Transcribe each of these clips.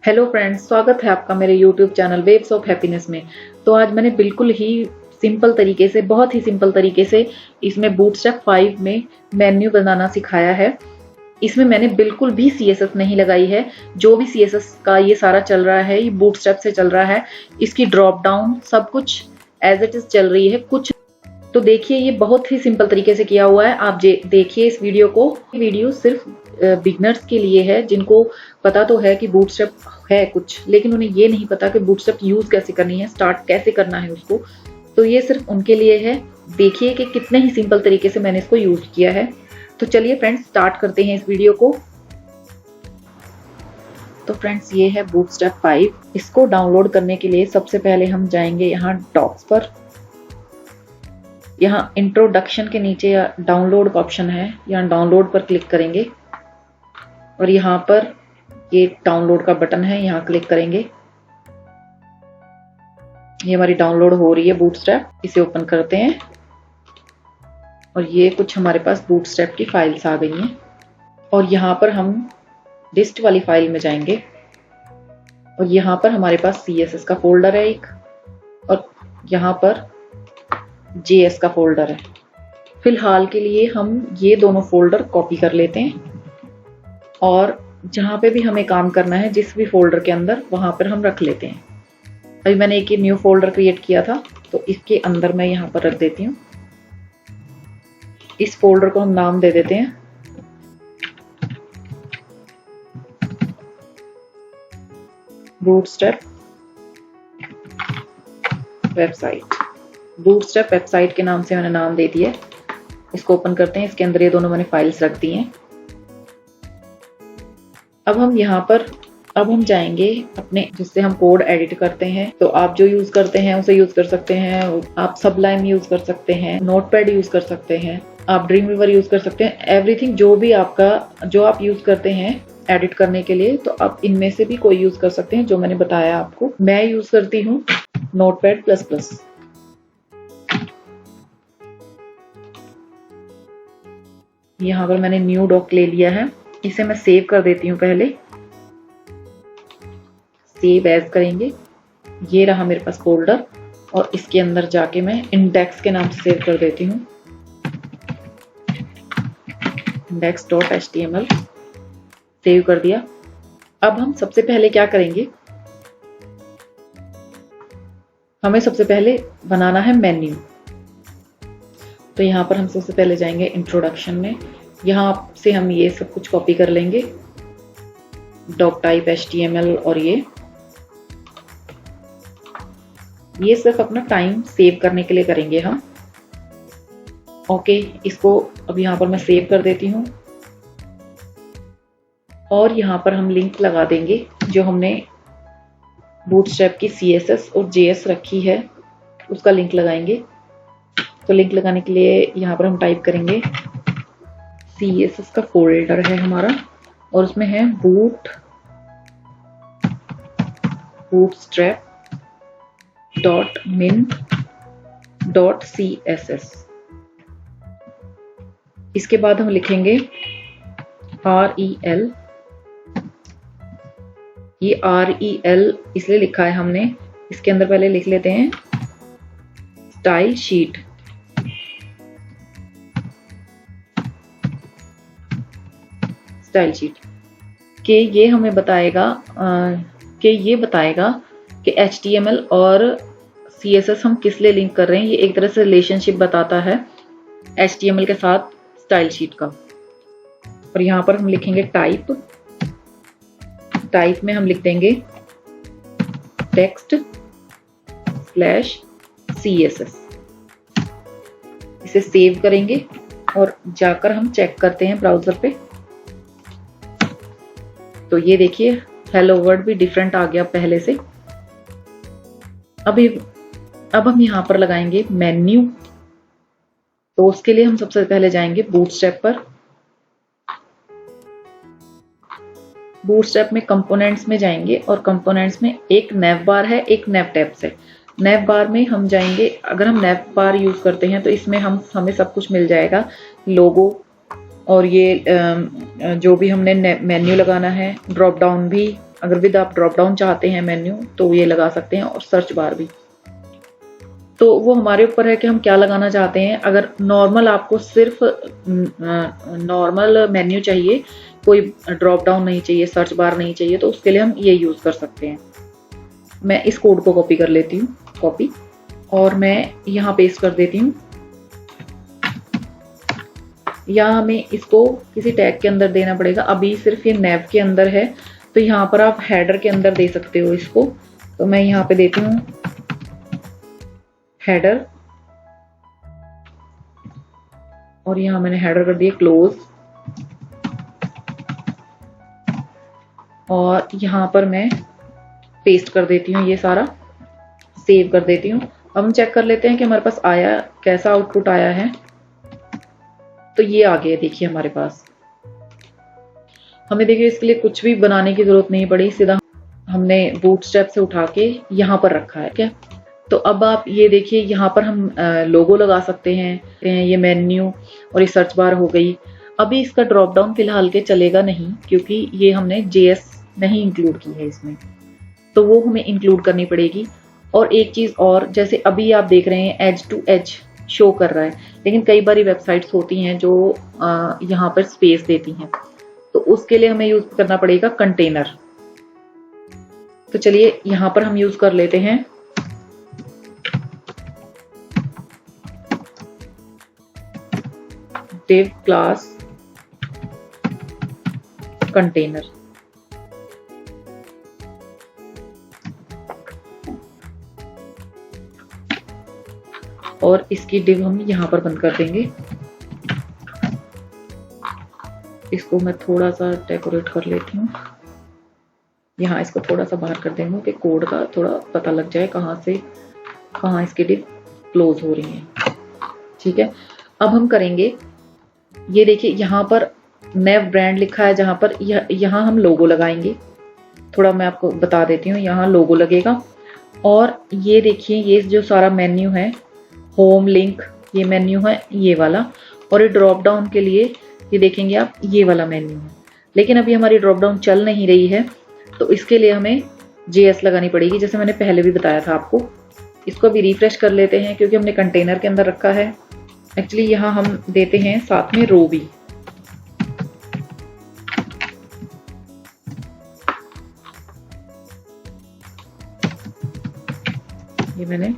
Hello friends, स्वागत है आपका मेरे YouTube channel waves of happiness में। तो आज मैंने बिल्कुल ही सिंपल तरीके से, बहुत ही सिंपल तरीके से इसमें बूटस्ट्रैप 5 में मेन्यू बनाना सिखाया है। इसमें मैंने बिल्कुल भी CSS नहीं लगाई है। जो भी CSS का ये सारा चल रहा है, ये बूटस्ट्रैप से चल रहा है। इसकी ड्रॉप डाउन सब कुछ एज इट इज चल रही है। कुछ तो देखिए, ये बहुत ही सिंपल तरीके से किया हुआ है। आप देखिए इस वीडियो को। वीडियो सिर्फ बिगनर्स के लिए है, जिनको पता तो है कि बूटस्ट्रैप है कुछ, लेकिन उन्हें ये नहीं पता कि बूटस्ट्रैप यूज कैसे करनी है, स्टार्ट कैसे करना है उसको। तो ये सिर्फ उनके लिए है। देखिए कि कितने ही सिंपल तरीके से मैंने इसको यूज किया है। तो चलिए फ्रेंड्स, स्टार्ट करते हैं इस वीडियो को। तो फ्रेंड्स, ये है बूटस्ट्रैप 5। इसको डाउनलोड करने के लिए सबसे पहले हम जाएंगे यहाँ डॉक्स पर। यहाँ इंट्रोडक्शन के नीचे डाउनलोड का ऑप्शन है, यहाँ डाउनलोड पर क्लिक करेंगे और यहाँ पर ये डाउनलोड का बटन है, यहाँ क्लिक करेंगे। ये हमारी डाउनलोड हो रही है बूटस्ट्रैप। इसे ओपन करते हैं और ये कुछ हमारे पास बूटस्ट्रैप की फाइल्स आ गई हैं। और यहाँ पर हम लिस्ट वाली फाइल में जाएंगे और यहाँ पर हमारे पास CSS का फोल्डर है एक, और यहाँ पर JS का फोल्डर है। फिलहाल के लिए हम ये दोनों फोल्डर कॉपी कर लेते हैं और जहाँ पे भी हमें काम करना है, जिस भी फोल्डर के अंदर, वहां पर हम रख लेते हैं। अभी मैंने एक न्यू फोल्डर क्रिएट किया था, तो इसके अंदर मैं यहाँ पर रख देती हूँ। इस फोल्डर को हम नाम दे देते हैं बूटस्ट्रैप वेबसाइट। बूटस्ट्रैप वेबसाइट के नाम से मैंने नाम दे दिया। इसको ओपन करते हैं। इसके अंदर ये दोनों मैंने फाइल्स रख दी हैं। अब हम जाएंगे अपने, जिससे हम कोड एडिट करते हैं। तो आप जो यूज करते हैं उसे यूज कर सकते हैं। आप सबलाइम यूज कर सकते हैं, नोटपैड यूज कर सकते हैं, आप ड्रीमवीवर यूज कर सकते हैं। एवरीथिंग जो भी जो आप यूज करते हैं एडिट करने के लिए, तो आप इनमें से भी कोई यूज कर सकते हैं जो मैंने बताया आपको। मैं यूज करती हूँ नोटपैड++। यहाँ पर मैंने न्यू डॉक ले लिया है। इसे मैं सेव कर देती हूँ। पहले सेव एज करेंगे। ये रहा मेरे पास फोल्डर, और इसके अंदर जाके मैं इंडेक्स के नाम से सेव कर देती हूँ, index.html। सेव कर दिया। अब हम सबसे पहले क्या करेंगे, हमें सबसे पहले बनाना है मेन्यू। तो यहाँ पर हम सबसे पहले जाएंगे इंट्रोडक्शन में। यहाँ से हम ये सब कुछ कॉपी कर लेंगे, डॉक टाइप HTML, और ये सिर्फ अपना टाइम सेव करने के लिए करेंगे हम। ओके, इसको अब यहाँ पर मैं सेव कर देती हूँ और यहाँ पर हम लिंक लगा देंगे जो हमने बूटस्ट्रैप की CSS और JS रखी है, उसका लिंक लगाएंगे। तो लिंक लगाने के लिए यहाँ पर हम टाइप करेंगे, CSS का फोल्डर है हमारा और उसमें है bootstrap.min.css। इसके बाद हम लिखेंगे REL। ये REL इसलिए लिखा है हमने, इसके अंदर पहले लिख लेते हैं स्टाइल शीट। स्टाइल शीट के ये हमें बताएगा कि HTML और CSS हम किस लिए लिंक कर रहे हैं। ये एक तरह से रिलेशनशिप बताता है HTML के साथ स्टाइल शीट का। और यहाँ पर हम लिखेंगे टाइप में हम लिख देंगे text/CSS। इसे सेव करेंगे और जाकर हम चेक करते हैं ब्राउजर पे। तो ये देखिए, हेलो वर्ल्ड भी डिफरेंट आ गया पहले से। अब हम यहाँ पर लगाएंगे मेन्यू। तो उसके लिए हम सबसे पहले जाएंगे बूटस्ट्रैप पर। बूटस्ट्रैप में कंपोनेंट्स में जाएंगे और कंपोनेंट्स में एक नेव बार है, एक नेव टैब्स है। नेव बार में हम जाएंगे, अगर हम नेव बार यूज करते हैं तो इसमें हमें सब कुछ मिल जाएगा, लोगो और ये जो भी हमने मेन्यू लगाना है, ड्रॉप डाउन भी अगर विद आप ड्रॉप डाउन चाहते हैं मेन्यू तो ये लगा सकते हैं, और सर्च बार भी। तो वो हमारे ऊपर है कि हम क्या लगाना चाहते हैं। अगर नॉर्मल आपको सिर्फ नॉर्मल मेन्यू चाहिए, कोई ड्रॉप डाउन नहीं चाहिए, सर्च बार नहीं चाहिए, तो उसके लिए हम ये यूज कर सकते हैं। मैं इस कोड को कॉपी कर लेती हूँ, कॉपी, और मैं यहाँ पेस्ट कर देती हूँ। या हमें इसको किसी टैग के अंदर देना पड़ेगा। अभी सिर्फ ये नैव के अंदर है, तो यहाँ पर आप हेडर के अंदर दे सकते हो इसको। तो मैं यहाँ पे देती हूँ हेडर, और यहाँ मैंने हेडर कर दिया क्लोज, और यहाँ पर मैं पेस्ट कर देती हूँ ये सारा, सेव कर देती हूँ। अब हम चेक कर लेते हैं कि हमारे पास आया कैसा आउटपुट आया है। तो ये आ गया, देखिए हमारे पास। हमें देखिए इसके लिए कुछ भी बनाने की जरूरत नहीं पड़ी, सीधा हमने बूटस्ट्रैप से उठा के यहाँ पर रखा है। क्या, तो अब आप ये देखिए यहाँ पर हम लोगो लगा सकते हैं। ये मेन्यू और ये सर्च बार हो गई। अभी इसका ड्रॉप डाउन फिलहाल के चलेगा नहीं, क्योंकि ये हमने JS नहीं इंक्लूड की है इसमें, तो वो हमें इंक्लूड करनी पड़ेगी। और एक चीज और, जैसे अभी आप देख रहे हैं एज टू एज शो कर रहा है, लेकिन कई बारी वेबसाइट्स होती हैं जो यहाँ पर स्पेस देती हैं, तो उसके लिए हमें यूज करना पड़ेगा कंटेनर। तो चलिए यहाँ पर हम यूज कर लेते हैं div क्लास कंटेनर। और इसकी div हम यहाँ पर बंद कर देंगे। इसको मैं थोड़ा सा डेकोरेट कर लेती हूँ। यहाँ इसको थोड़ा सा बाहर कर देंगे कि कोड का थोड़ा पता लग जाए कहाँ से कहाँ इसकी div क्लोज हो रही है। ठीक है, अब हम करेंगे, ये देखिए यहाँ पर नेव ब्रांड लिखा है, जहाँ पर यहाँ हम लोगो लगाएंगे। थोड़ा मैं आपको बता देती हूँ, यहाँ लोगो लगेगा। और ये देखिए ये जो सारा मेन्यू है, होम लिंक ये मेन्यू है ये वाला, और ये ड्रॉप डाउन के लिए ये देखेंगे आप ये वाला मेन्यू है। लेकिन अभी हमारी ड्रॉप डाउन चल नहीं रही है, तो इसके लिए हमें JS लगानी पड़ेगी, जैसे मैंने पहले भी बताया था आपको। इसको भी रिफ्रेश कर लेते हैं, क्योंकि हमने कंटेनर के अंदर रखा है। एक्चुअली यहाँ हम देते हैं साथ में रो भी। ये मैंने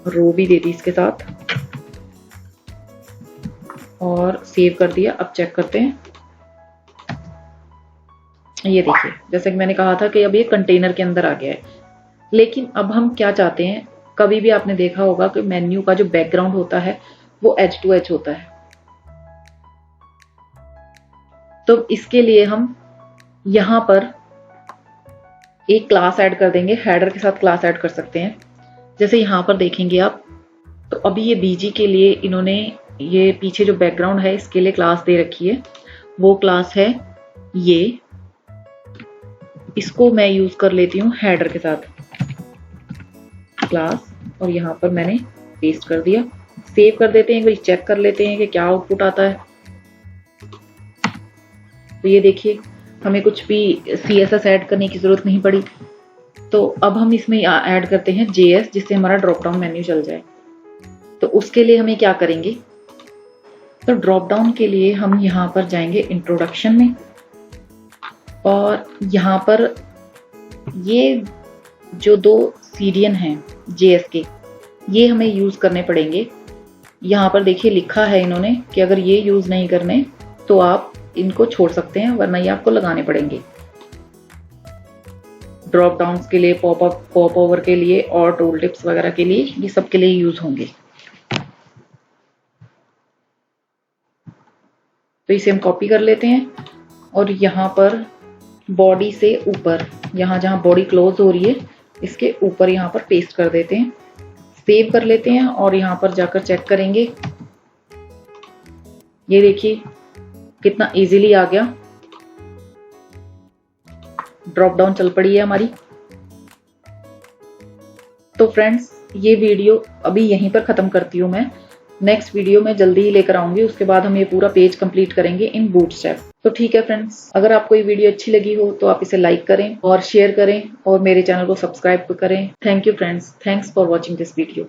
रो भी दे दी इसके साथ, और सेव कर दिया। अब चेक करते हैं। ये देखिए, जैसे कि मैंने कहा था कि अब ये कंटेनर के अंदर आ गया है। लेकिन अब हम क्या चाहते हैं, कभी भी आपने देखा होगा कि मेन्यू का जो बैकग्राउंड होता है वो एज टू एज होता है। तो इसके लिए हम यहां पर एक क्लास ऐड कर देंगे, हेडर के साथ क्लास ऐड कर सकते हैं। जैसे यहां पर देखेंगे आप, तो अभी ये BG के लिए इन्होंने ये पीछे जो बैकग्राउंड है इसके लिए क्लास दे रखी है। वो क्लास है ये, इसको मैं यूज कर लेती हूँ हेडर के साथ क्लास, और यहाँ पर मैंने पेस्ट कर दिया। सेव कर देते हैं, एक बार चेक कर लेते हैं कि क्या आउटपुट आता है। तो ये देखिए हमें कुछ भी CSS ऐड करने की जरूरत नहीं पड़ी। तो अब हम इसमें ऐड करते हैं JS, जिससे हमारा ड्रॉप डाउन मेन्यू चल जाए। तो उसके लिए हमें क्या करेंगे, तो ड्रॉप डाउन के लिए हम यहाँ पर जाएंगे इंट्रोडक्शन में, और यहाँ पर ये जो 2 CDN हैं JS के, ये हमें यूज करने पड़ेंगे। यहाँ पर देखिए लिखा है इन्होंने कि अगर ये यूज नहीं करने तो आप इनको छोड़ सकते हैं, वरना ये आपको लगाने पड़ेंगे। ड्रॉप डाउन्स के लिए, पॉप अप पॉप ओवर के लिए, और टूल टिप्स वगैरह के लिए, ये सब के लिए यूज होंगे। तो इसे हम कॉपी कर लेते हैं, और यहाँ पर बॉडी से ऊपर, यहाँ जहाँ बॉडी क्लोज हो रही है इसके ऊपर यहाँ पर पेस्ट कर देते हैं। सेव कर लेते हैं, और यहाँ पर जाकर चेक करेंगे। ये देखिए कितना इजीली आ गया, ड्रॉप डाउन चल पड़ी है हमारी। तो फ्रेंड्स, ये वीडियो अभी यहीं पर खत्म करती हूँ मैं। नेक्स्ट वीडियो में जल्दी ही लेकर आऊंगी। उसके बाद हम ये पूरा पेज कंप्लीट करेंगे इन बूटस्ट्रैप। तो ठीक है फ्रेंड्स, अगर आपको ये वीडियो अच्छी लगी हो तो आप इसे लाइक करें और शेयर करें और मेरे चैनल को सब्सक्राइब करें। Thank you friends, thanks for watching this video.